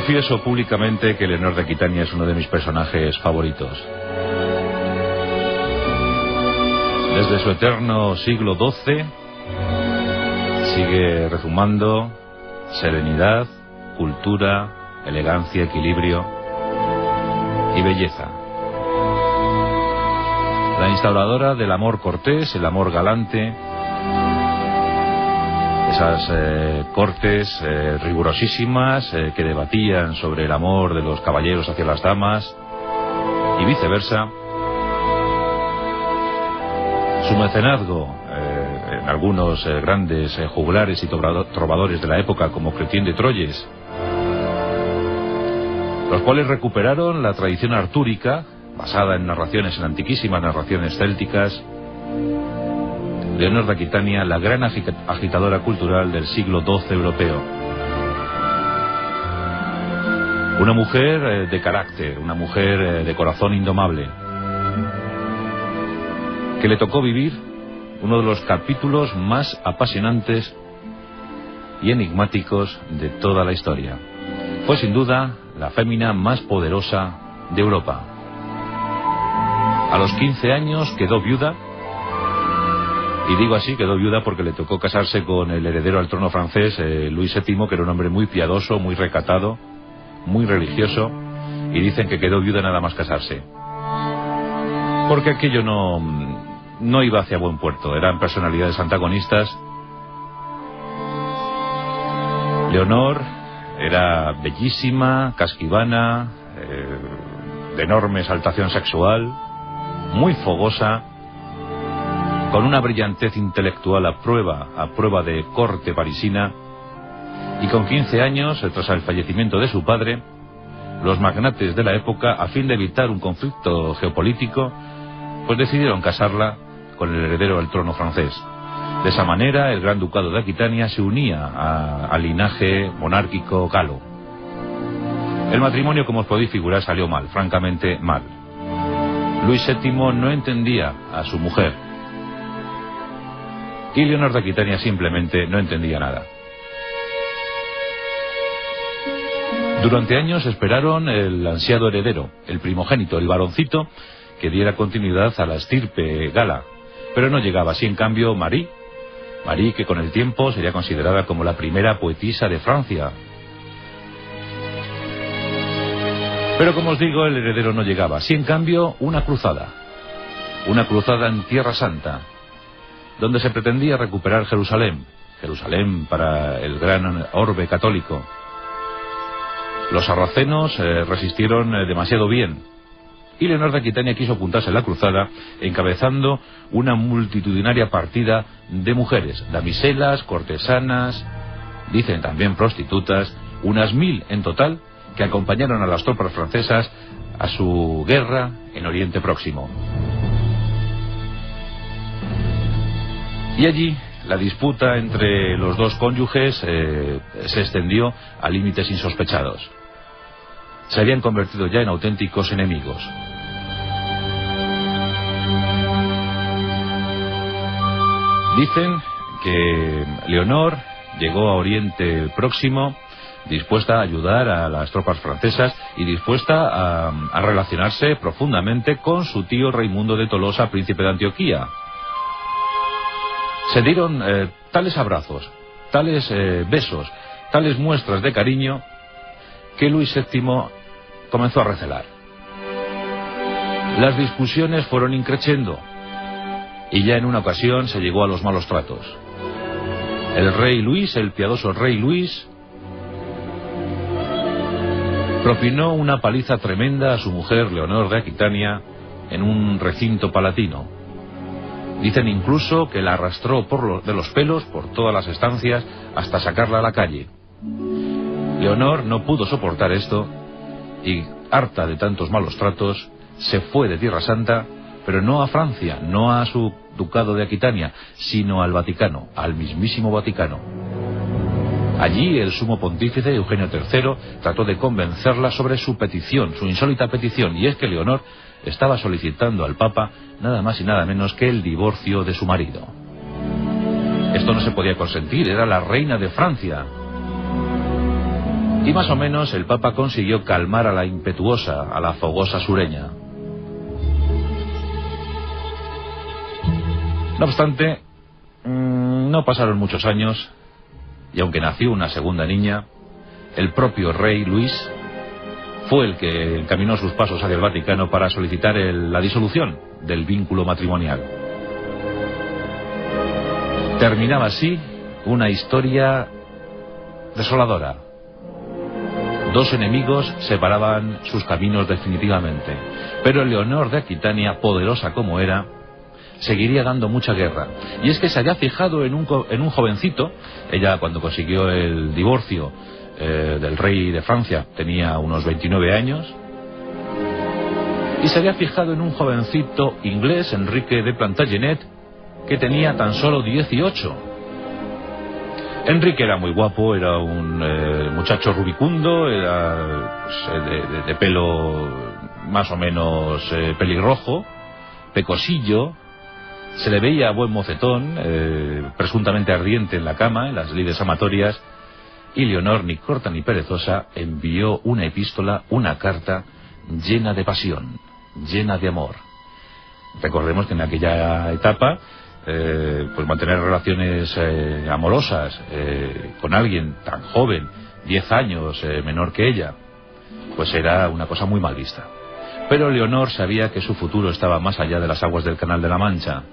Confieso públicamente que Leonor de Aquitania es uno de mis personajes favoritos. Desde su eterno siglo XII sigue rezumando serenidad, cultura, elegancia, equilibrio y belleza. La instauradora del amor cortés, el amor galante, esas cortes rigurosísimas que debatían sobre el amor de los caballeros hacia las damas y viceversa. Su mecenazgo en algunos grandes juglares y trovadores de la época, como Cretien de Troyes, los cuales recuperaron la tradición artúrica basada en antiquísimas narraciones célticas. Leonor de Aquitania, la gran agitadora cultural del siglo XII europeo. Una mujer de carácter, una mujer de corazón indomable, que le tocó vivir uno de los capítulos más apasionantes y enigmáticos de toda la historia. Fue sin duda la fémina más poderosa de Europa. A los 15 años quedó viuda. Y digo así, quedó viuda porque le tocó casarse con el heredero al trono francés, Luis VII, que era un hombre muy piadoso, muy recatado, muy religioso, y dicen que quedó viuda nada más casarse. Porque aquello no iba hacia buen puerto, eran personalidades antagonistas. Leonor era bellísima, casquivana, de enorme exaltación sexual, muy fogosa, con una brillantez intelectual a prueba de corte parisina, y con 15 años, tras el fallecimiento de su padre, los magnates de la época, a fin de evitar un conflicto geopolítico, pues decidieron casarla con el heredero del trono francés. De esa manera, el Gran Ducado de Aquitania se unía al linaje monárquico galo. El matrimonio, como os podéis figurar, salió mal, francamente mal. Luis VII no entendía a su mujer, y Leonor de Aquitania simplemente no entendía nada. Durante años esperaron el ansiado heredero, el primogénito, el varoncito, que diera continuidad a la estirpe gala, pero no llegaba. Así, en cambio, Marie, que con el tiempo sería considerada como la primera poetisa de Francia. Pero, como os digo, el heredero no llegaba. Así, en cambio, una cruzada en Tierra Santa, donde se pretendía recuperar Jerusalén para el gran orbe católico. Los sarracenos resistieron demasiado bien, y Leonor de Aquitania quiso apuntarse a la cruzada, encabezando una multitudinaria partida de mujeres, damiselas, cortesanas, dicen también prostitutas, unas 1000 en total, que acompañaron a las tropas francesas a su guerra en Oriente Próximo. Y allí la disputa entre los dos cónyuges se extendió a límites insospechados. Se habían convertido ya en auténticos enemigos. Dicen que Leonor llegó a Oriente Próximo dispuesta a ayudar a las tropas francesas y dispuesta a relacionarse profundamente con su tío Raimundo de Tolosa, príncipe de Antioquía. Se dieron tales abrazos, tales besos, tales muestras de cariño, que Luis VII comenzó a recelar. Las discusiones fueron increciendo, y ya en una ocasión se llegó a los malos tratos. El rey Luis, el piadoso rey Luis, propinó una paliza tremenda a su mujer Leonor de Aquitania en un recinto palatino. Dicen incluso que la arrastró de los pelos por todas las estancias hasta sacarla a la calle. Leonor no pudo soportar esto y, harta de tantos malos tratos, se fue de Tierra Santa, pero no a Francia, no a su ducado de Aquitania, sino al Vaticano, al mismísimo Vaticano. Allí el sumo pontífice Eugenio III trató de convencerla sobre su petición, su insólita petición, y es que Leonor estaba solicitando al Papa nada más y nada menos que el divorcio de su marido. Esto no se podía consentir, era la reina de Francia. Y más o menos el Papa consiguió calmar a la impetuosa, a la fogosa sureña. No obstante, no pasaron muchos años, y aunque nació una segunda niña, el propio rey Luis fue el que encaminó sus pasos hacia el Vaticano para solicitar la disolución del vínculo matrimonial. Terminaba así una historia desoladora. Dos enemigos separaban sus caminos definitivamente, pero Leonor de Aquitania, poderosa como era, seguiría dando mucha guerra. Y es que se había fijado en un jovencito. Ella, cuando consiguió el divorcio del rey de Francia, tenía unos 29 años, y se había fijado en un jovencito inglés, Enrique de Plantagenet, que tenía tan solo 18. Enrique era muy guapo, era un muchacho rubicundo, era pues, de pelo más o menos pelirrojo, pecosillo. Se le veía buen mocetón, presuntamente ardiente en la cama, en las lides amatorias, y Leonor, ni corta ni perezosa, envió una epístola, una carta llena de pasión, llena de amor. Recordemos que en aquella etapa, pues mantener relaciones amorosas con alguien tan joven, 10 años menor que ella, pues era una cosa muy mal vista. Pero Leonor sabía que su futuro estaba más allá de las aguas del Canal de la Mancha,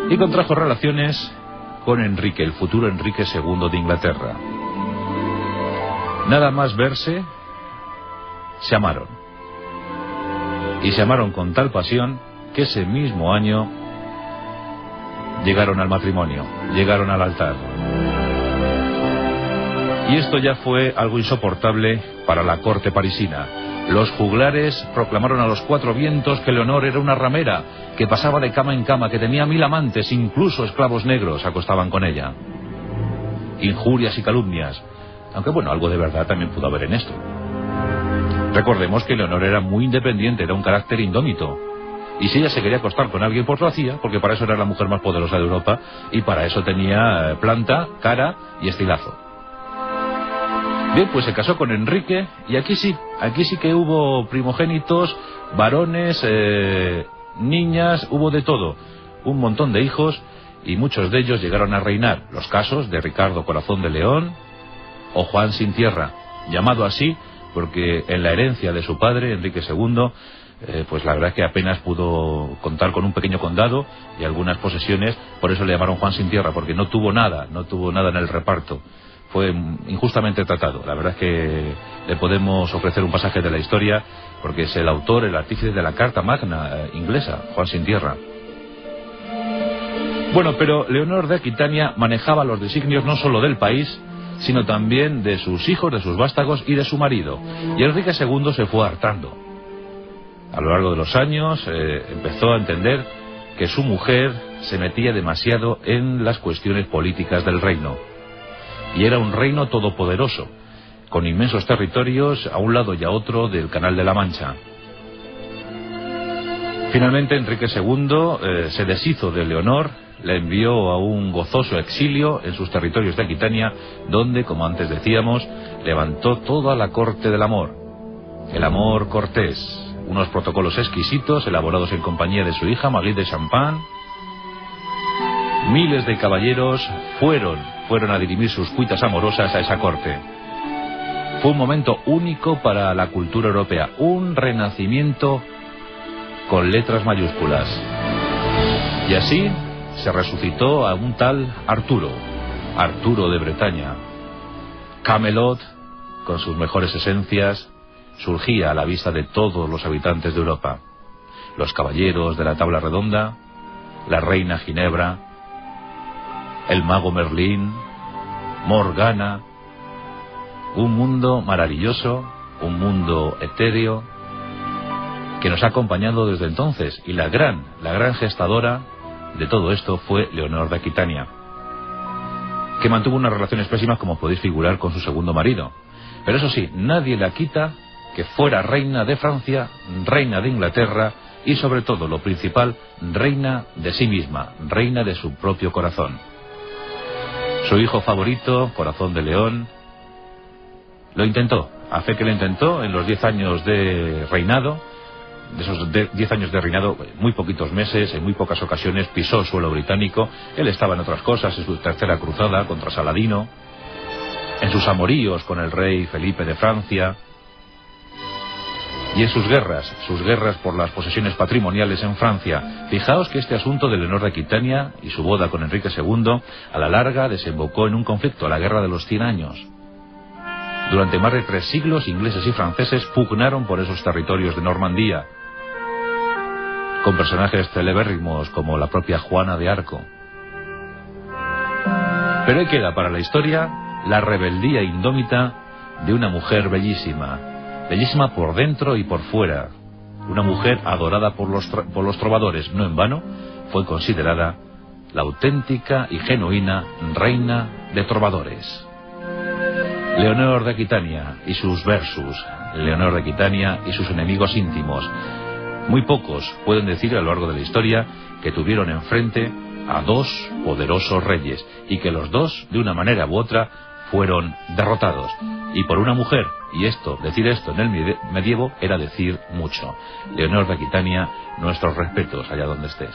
y contrajo relaciones con Enrique, el futuro Enrique II de Inglaterra. Nada más verse, se amaron. Y se amaron con tal pasión que ese mismo año llegaron al matrimonio, llegaron al altar. Y esto ya fue algo insoportable para la corte parisina. Los juglares proclamaron a los cuatro vientos que Leonor era una ramera, que pasaba de cama en cama, que tenía 1000 amantes, incluso esclavos negros se acostaban con ella. Injurias y calumnias, aunque bueno, algo de verdad también pudo haber en esto. Recordemos que Leonor era muy independiente, era un carácter indómito, y si ella se quería acostar con alguien, pues lo hacía, porque para eso era la mujer más poderosa de Europa, y para eso tenía planta, cara y estilazo. Bien, pues se casó con Enrique, y aquí sí que hubo primogénitos, varones, niñas, hubo de todo, un montón de hijos, y muchos de ellos llegaron a reinar. Los casos de Ricardo Corazón de León o Juan Sin Tierra, llamado así porque en la herencia de su padre, Enrique II, pues la verdad es que apenas pudo contar con un pequeño condado y algunas posesiones, por eso le llamaron Juan Sin Tierra, porque no tuvo nada en el reparto. Fue injustamente tratado. La verdad es que le podemos ofrecer un pasaje de la historia, porque es el autor, el artífice de la Carta Magna inglesa, Juan Sin Tierra. Bueno, pero Leonor de Aquitania manejaba los designios no solo del país, sino también de sus hijos, de sus vástagos y de su marido. Y Enrique II se fue hartando. A lo largo de los años empezó a entender que su mujer se metía demasiado en las cuestiones políticas del reino. Y era un reino todopoderoso, con inmensos territorios a un lado y a otro del Canal de la Mancha. Finalmente Enrique II se deshizo de Leonor, la envió a un gozoso exilio en sus territorios de Aquitania, donde, como antes decíamos, levantó toda la corte del amor. El amor cortés, unos protocolos exquisitos elaborados en compañía de su hija Marguerite de Champagne. Miles de caballeros fueron a dirimir sus cuitas amorosas a esa corte. Fue un momento único para la cultura europea, un renacimiento con letras mayúsculas. Y así se resucitó a un tal Arturo de Bretaña. Camelot, con sus mejores esencias, surgía a la vista de todos los habitantes de Europa. Los caballeros de la tabla redonda, la reina Ginebra, el mago Merlín, Morgana. Un mundo maravilloso, un mundo etéreo, que nos ha acompañado desde entonces. Y la gran gestadora de todo esto fue Leonor de Aquitania, que mantuvo unas relaciones pésimas, como podéis figurar, con su segundo marido. Pero eso sí, nadie le quita que fuera reina de Francia, reina de Inglaterra y, sobre todo, lo principal, reina de sí misma, reina de su propio corazón. Su hijo favorito, Corazón de León, lo intentó, a fe que lo intentó en los 10 años de reinado. De esos 10 años de reinado, muy poquitos meses, en muy pocas ocasiones pisó suelo británico. Él estaba en otras cosas, en su tercera cruzada contra Saladino, en sus amoríos con el rey Felipe de Francia, y en sus guerras por las posesiones patrimoniales en Francia. Fijaos que este asunto de Leonor de Aquitania y su boda con Enrique II, a la larga desembocó en un conflicto, la Guerra de los 100 años. Durante más de 3 siglos, ingleses y franceses pugnaron por esos territorios de Normandía, con personajes celebérrimos como la propia Juana de Arco. Pero ahí queda para la historia la rebeldía indómita de una mujer bellísima, bellísima por dentro y por fuera, una mujer adorada por los trovadores. No en vano fue considerada la auténtica y genuina reina de trovadores. Leonor de Aquitania y sus versus, Leonor de Aquitania y sus enemigos íntimos. Muy pocos pueden decir a lo largo de la historia que tuvieron enfrente a 2 poderosos reyes y que los dos, de una manera u otra, fueron derrotados. Y por una mujer, y decir esto en el medievo era decir mucho. Leonor de Aquitania, nuestros respetos allá donde estés.